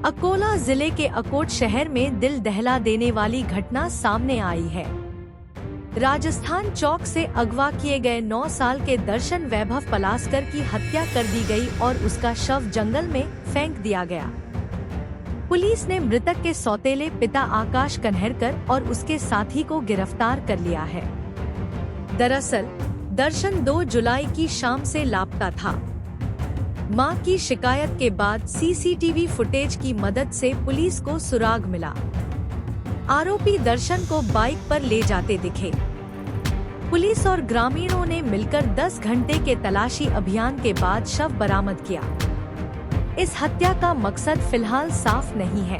अकोला जिले के अकोट शहर में दिल दहला देने वाली घटना सामने आई है। राजस्थान चौक से अगवा किए गए 9 साल के दर्शन वैभव पलास्कर की हत्या कर दी गई और उसका शव जंगल में फेंक दिया गया। पुलिस ने मृतक के सौतेले पिता आकाश कन्हरकर और उसके साथी को गिरफ्तार कर लिया है। दरअसल दर्शन 2 जुलाई की शाम से लापता था। मां की शिकायत के बाद सीसीटीवी फुटेज की मदद से पुलिस को सुराग मिला। आरोपी दर्शन को बाइक पर ले जाते दिखे। पुलिस और ग्रामीणों ने मिलकर 10 घंटे के तलाशी अभियान के बाद शव बरामद किया। इस हत्या का मकसद फिलहाल साफ नहीं है।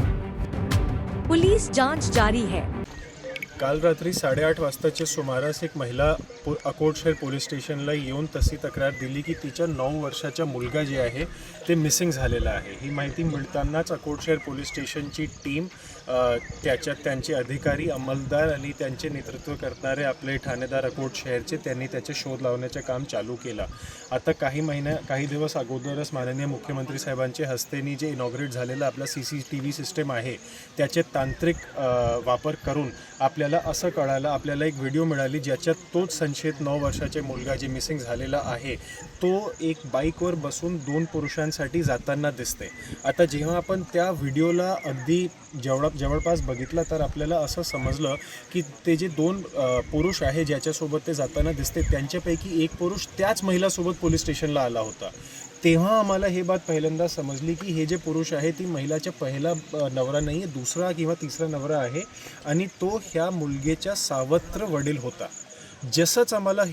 पुलिस जांच जारी है। काल रात्री 8:30 वाजताच्या सुमारास एक महिला अकोट शहर पोलीस स्टेशनला येऊन तशी तक्रार दिली की तिच्या 9 वर्षाचा मुलगा जे आहे ते मिसिंग झालेला आहे। ही माहिती मिळतानाच अकोट शहर पोलीस स्टेशनची टीम त्यांचे अधिकारी अंमलदार आणि त्यांचे नेतृत्व करणारे आपले ठाणेदार अकोट शहरचे त्यांनी त्याचे शोध लावण्याचे काम चालू केला। आता काही दिवस अगोदरच माननीय मुख्यमंत्री साहेबांच्या हस्तेनी जे इनॉग्रेट झालेला आपला सीसीटीव्ही सिस्टम आहे त्याचे तांत्रिक वापर करून आपल्याला असं कळालं, आपल्याला एक व्हिडिओ मिळाली ज्याच्यात तोच संशयित 9 वर्षाचे मुलगा जे मिसिंग झालेला आहे तो एक बाईकवर बसून 2 पुरुषांसाठी जाताना दिसते। आता जेव्हा आपण त्या व्हिडिओला अगदी जवळपास बघितला तर आपल्याला असं समजलं की ते जे 2 पुरुष आहे ज्याच्यासोबत ते जाताना दिसते त्यांच्यापैकी एक पुरुष त्याच महिलासोबत पोलीस स्टेशनला आला होता। तेव्हा आम्हाला हे बात पहिल्यांदा समजली की हे जे पुरुष आहे ती महिलाचा पहिला नवरा नाही आहे, दुसरा किंवा तिसरा नवरा आहे आणि तो ह्या मुलगीच्या सावत्र वडील होता। जसंच आम्हाला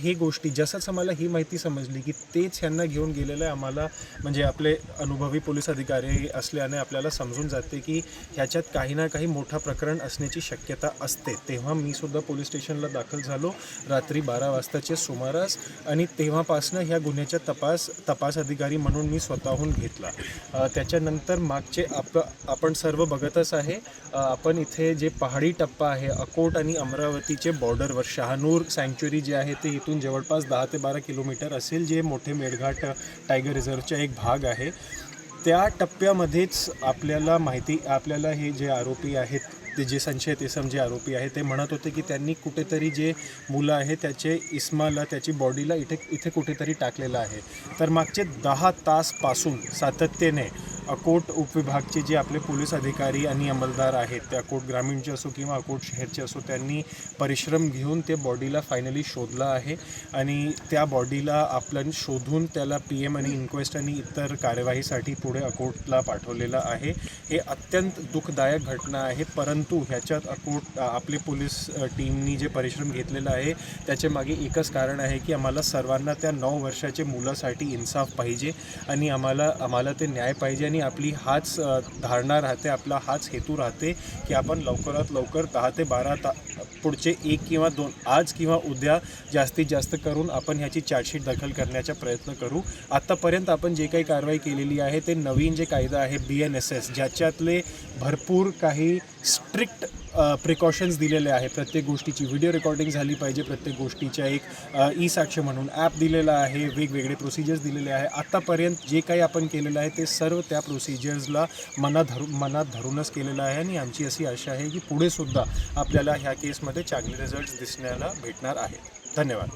ही माहिती समजली की तेच ह्यांना घेऊन गेलेलं आहे, आम्हाला म्हणजे आपले अनुभवी पोलीस अधिकारी असल्याने आपल्याला समजून जाते की ह्याच्यात काही ना काही मोठा प्रकरण असण्याची शक्यता असते। तेव्हा मी सुद्धा पोलीस स्टेशनला दाखल झालो रात्री 12 वाजताच्या सुमारास आणि तेव्हापासून ह्या गुन्ह्याचा तपास अधिकारी म्हणून मी स्वतःहून घेतला। त्याच्यानंतर मागचे आपण सर्व बघतच आहे, आपण इथे जे पहाडी टप्पा आहे अकोट आणि अमरावतीचे बॉर्डरवर शहानूर सँक्च्युरी जे आहे ते इथून जवळपास 10 ते 12 किलोमीटर असेल, जे मोठे मेळघाट टायगर रिझर्वचा एक भाग आहे। त्या टप्प्यामध्येच आपल्याला हे जे आरोपी आहेत ते जे संशयित इसम जे आरोपी आहे ते म्हणत होते की त्यांनी कुठेतरी जे मुलं आहे त्याचे इस्माला त्याची बॉडीला इथे कुठेतरी टाकलेलं आहे। तर मागचे 10 तासपासून सातत्याने अकोट उपविभागचे जे आपले पोलीस अधिकारी आणि अंमलदार आहेत ते अकोट ग्रामीणचे असो किंवा अकोट शहरचे असो त्यांनी परिश्रम घेऊन ते बॉडीला फायनली शोधला आहे आणि त्या बॉडीला आपण शोधून त्याला PM आणि इन्क्वेस्ट आणि इतर कार्यवाहीसाठी पुढे अकोटला पाठवलेलं आहे। हे अत्यंत दुःखदायक घटना आहे, परंतु ह्याच्यात आपले पोलीस टीमनी जे परिश्रम घेतलेला आहे त्याच्या मागे एकच कारण आहे की आम्हाला सर्वांना त्या 9 वर्षाचे मुलासाठी इन्साफ पाहिजे आणि आम्हाला ते न्याय पाहिजे आणि आपली हाच धारणा राहते, आपला हाच हेतू राहते की आपण लवकरात लवकर 10 ते 12 पुढचे 1 किंवा 2 आज किंवा उद्या जास्तीत जास्त करून आपण ह्याची चार्जशीट दाखल करण्याचा प्रयत्न करू। आतापर्यंत आपण जे काही कारवाई केलेली आहे ते नवीन जे कायदा आहे BNSS ज्याच्यातले भरपूर काही स्ट्रिक्ट प्रिकॉशन्स दिलेले आहे। प्रत्येक गोष्टीची व्हिडिओ रेकॉर्डिंग झाली पाहिजे, प्रत्येक गोष्टीच्या एक ई-साक्ष म्हणून ॲप दिलेला आहे, वेगवेगळे प्रोसिजर्स दिलेले आहे। आतापर्यंत जे काही आपण केलेलं आहे ते सर्व त्या प्रोसिजर्सला मनात धरूनच केलेलं आहे आणि आमची अशी आशा आहे की पुढे सुद्धा आपल्याला ह्या केसमध्ये चांगले रिझल्ट्स दिसण्याला भेटणार आहेत। धन्यवाद।